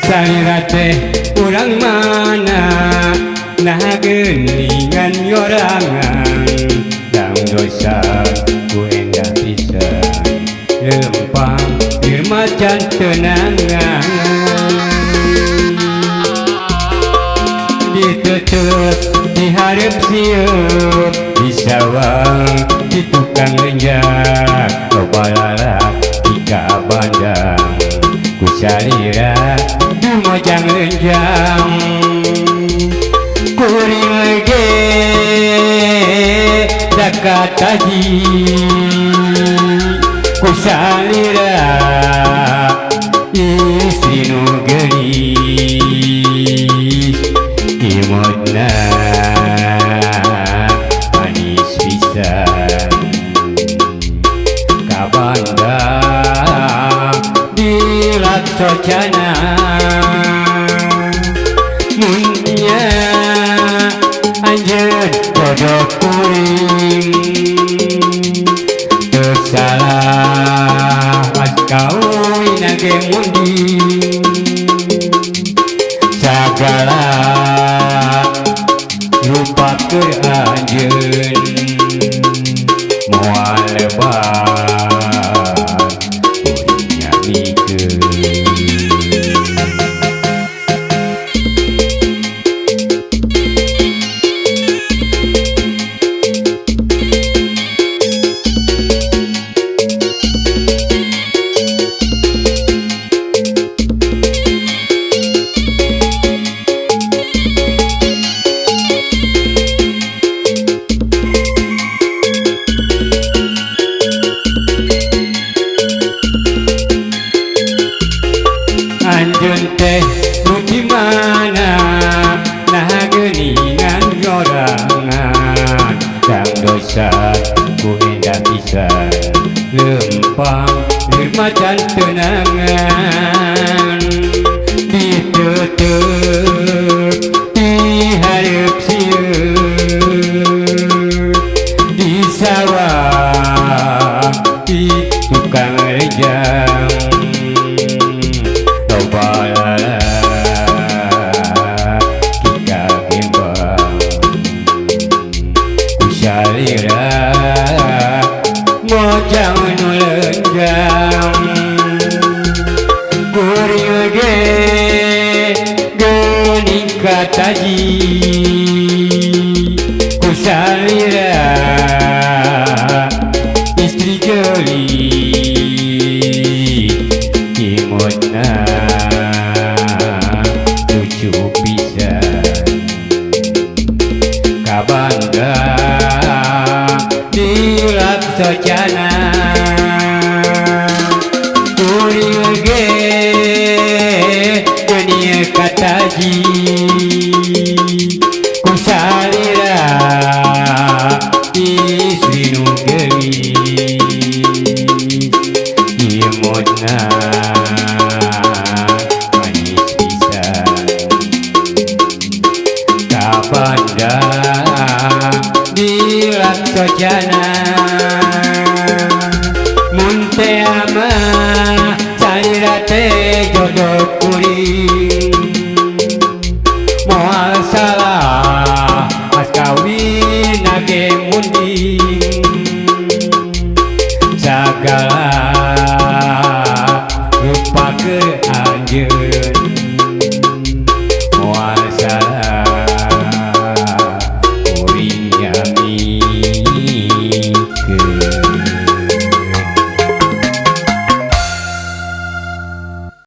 salira teh urang mana nah geuningan yorangan dang dosa ku endah pisan lempang firmacan tenangan ditutup diharap siup di sawang di tukang lenjak kebalalak ika bandang ku salira di mojang lenjang kuring lege dakat taji ku salira istri nu geulis imutna manis pisan kabanda di laksocana munnya anjeun kodok kuring teu salah pas kawin ge munding sagala rupa keur anjeun moal lebar kuring nyamikeun anjeun teh nu di mana nah geuningan yorangan dang dosa ku endah pisan lempang firmacan tenangan ditutup dihareup sieup di sawah di tukang lejang salira mojang nu lenjang kuring ge geuning kataji ku salira istri geulis imutna lucu pisan kabanda di laksocana kuring ge geuning kataji ku salira istri nu geulis imutna manis pisan kabanda di laksocana mun teu mah salira teh jodoh kuring moal salah pas kawin ge mun